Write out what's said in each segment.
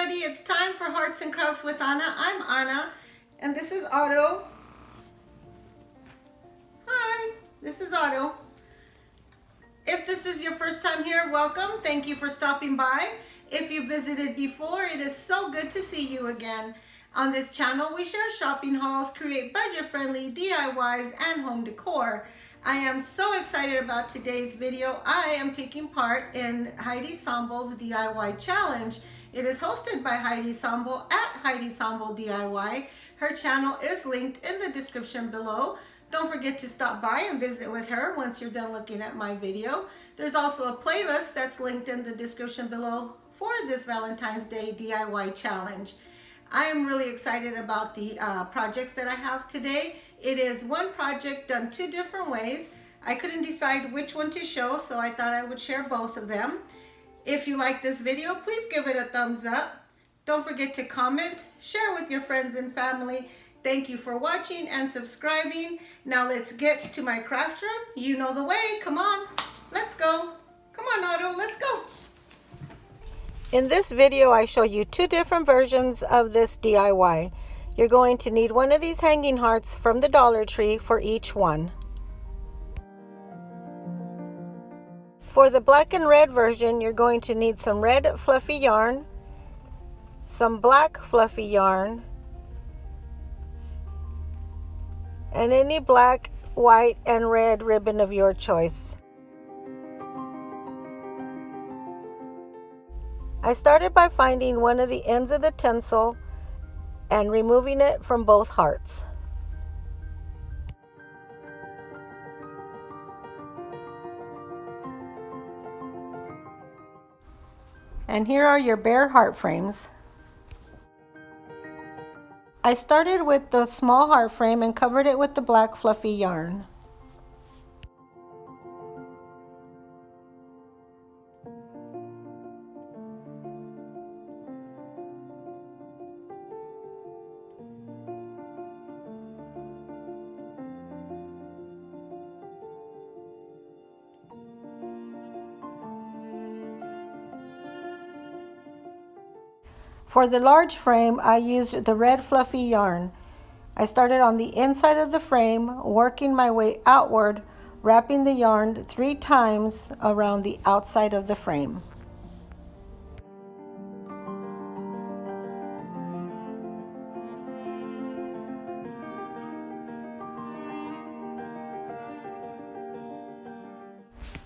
everybody, it's time for Hearts and Crafts with Anna. I'm Anna, and this is Otto. Hi, this is Otto. If this is your first time here, welcome. Thank you for stopping by. If you visited before, it is so good to see you again. On this channel, we share shopping hauls, create budget-friendly DIYs, and home decor. I am so excited about today's video. I am taking part in Heidi Sonboul's DIY challenge. It is hosted by Heidi Sonboul at Heidi Sonboul DIY. Her channel is linked in the description below. Don't forget to stop by and visit with her once you're done looking at my video. There's also a playlist that's linked in the description below for this Valentine's Day DIY challenge. I am really excited about the projects that I have today. It is one project done two different ways. I couldn't decide which one to show, so I thought I would share both of them. If you like this video, please give it a thumbs up. Don't forget to comment, share with your friends and family. Thank you for watching and subscribing. Now let's get to my craft room. You know the way, come on, let's go. Come on, Otto, let's go. In this video, I show you two different versions of this DIY. You're going to need one of these hanging hearts from the Dollar Tree for each one. For the black and red version, you're going to need some red fluffy yarn, some black fluffy yarn, and any black, white, and red ribbon of your choice. I started by finding one of the ends of the tinsel and removing it from both hearts. And here are your bare heart frames. I started with the small heart frame and covered it with the black fluffy yarn. For the large frame, I used the red fluffy yarn. I started on the inside of the frame, working my way outward, wrapping the yarn 3 times around the outside of the frame.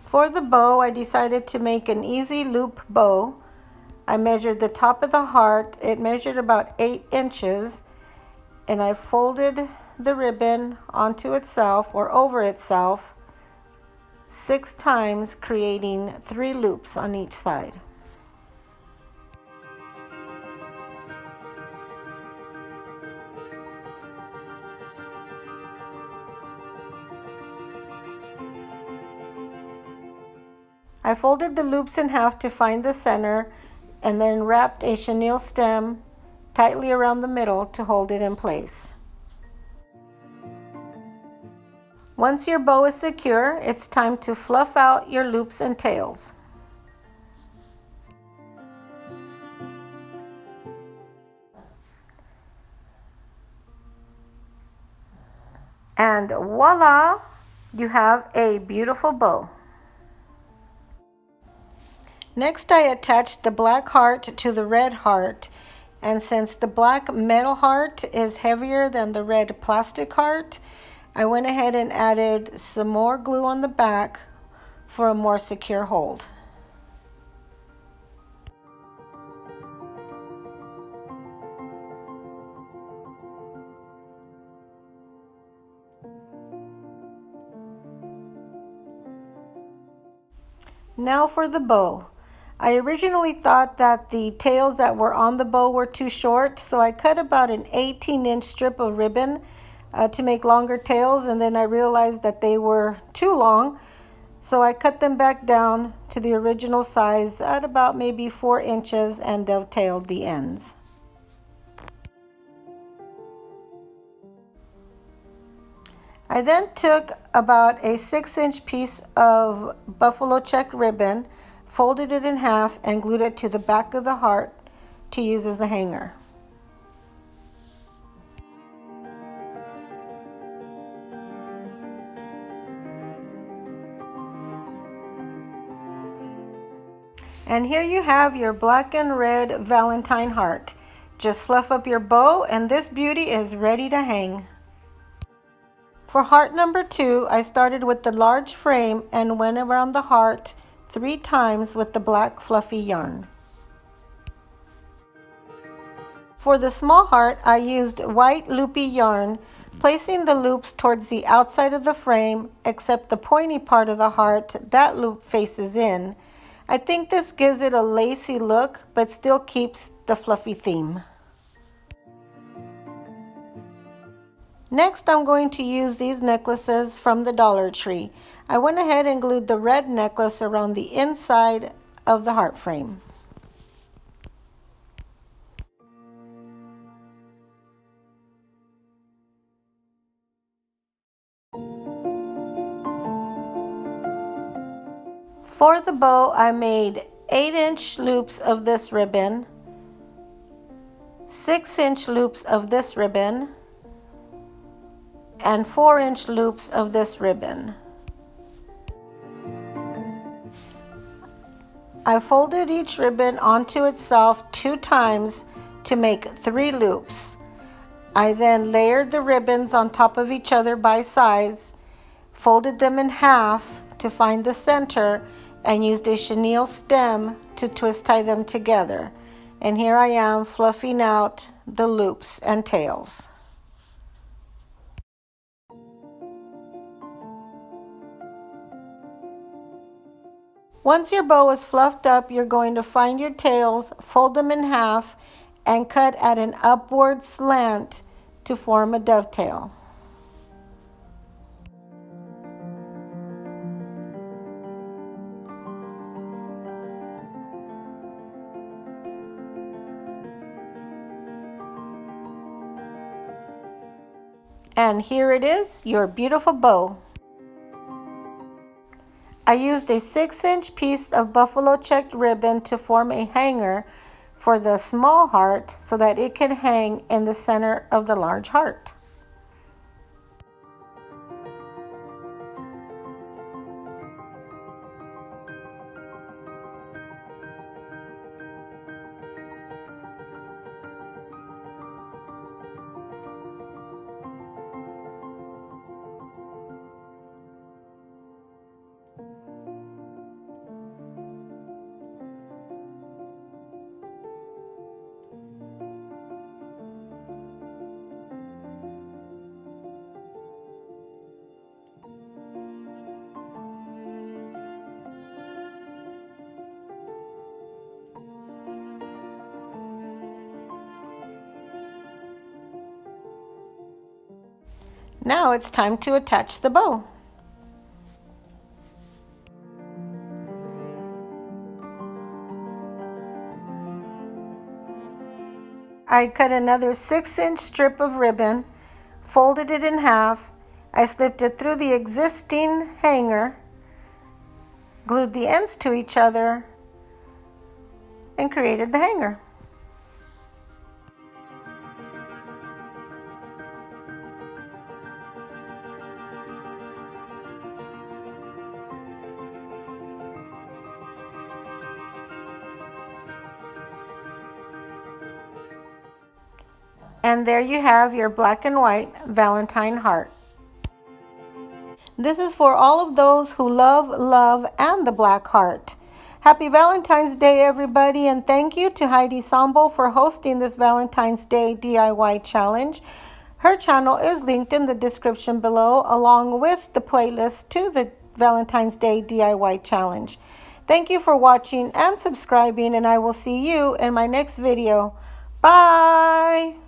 For the bow, I decided to make an easy loop bow. I measured the top of the heart. It measured about 8 inches, and I folded the ribbon onto itself or over itself 6 times, creating 3 loops on each side. I folded the loops in half to find the center, and then wrapped a chenille stem tightly around the middle to hold it in place. Once your bow is secure, it's time to fluff out your loops and tails. And voila, you have a beautiful bow. Next, I attached the black heart to the red heart, and since the black metal heart is heavier than the red plastic heart, I went ahead and added some more glue on the back for a more secure hold. Now for the bow. I originally thought that the tails that were on the bow were too short, so I cut about an 18-inch strip of ribbon to make longer tails, and then I realized that they were too long, so I cut them back down to the original size at about maybe 4 inches and dovetailed the ends. I then took about a 6-inch piece of buffalo check ribbon, folded it in half, and glued it to the back of the heart to use as a hanger. And here you have your black and red Valentine heart. Just fluff up your bow and this beauty is ready to hang. For heart number 2, I started with the large frame and went around the heart 3 times with the black fluffy yarn. For the small heart, I used white loopy yarn, placing the loops towards the outside of the frame, except the pointy part of the heart, that loop faces in. I think this gives it a lacy look, but still keeps the fluffy theme. Next, I'm going to use these necklaces from the Dollar Tree. I went ahead and glued the red necklace around the inside of the heart frame. For the bow, I made 8-inch loops of this ribbon, 6-inch loops of this ribbon, and 4-inch loops of this ribbon. I folded each ribbon onto itself 2 times to make 3 loops. I then layered the ribbons on top of each other by size, folded them in half to find the center, and used a chenille stem to twist tie them together. And here I am fluffing out the loops and tails. Once your bow is fluffed up, you're going to find your tails, fold them in half, and cut at an upward slant to form a dovetail. And here it is, your beautiful bow. I used a 6-inch piece of buffalo checked ribbon to form a hanger for the small heart so that it can hang in the center of the large heart. Now it's time to attach the bow. I cut another 6-inch strip of ribbon, folded it in half. I slipped it through the existing hanger, glued the ends to each other, and created the hanger. And there you have your black and white Valentine heart. This is for all of those who love love and the black heart. Happy Valentine's Day, everybody, and thank you to Heidi Sonboul for hosting this Valentine's Day DIY challenge. Her channel is linked in the description below, along with the playlist to the Valentine's Day DIY challenge. Thank you for watching and subscribing, and I will see you in my next video. Bye!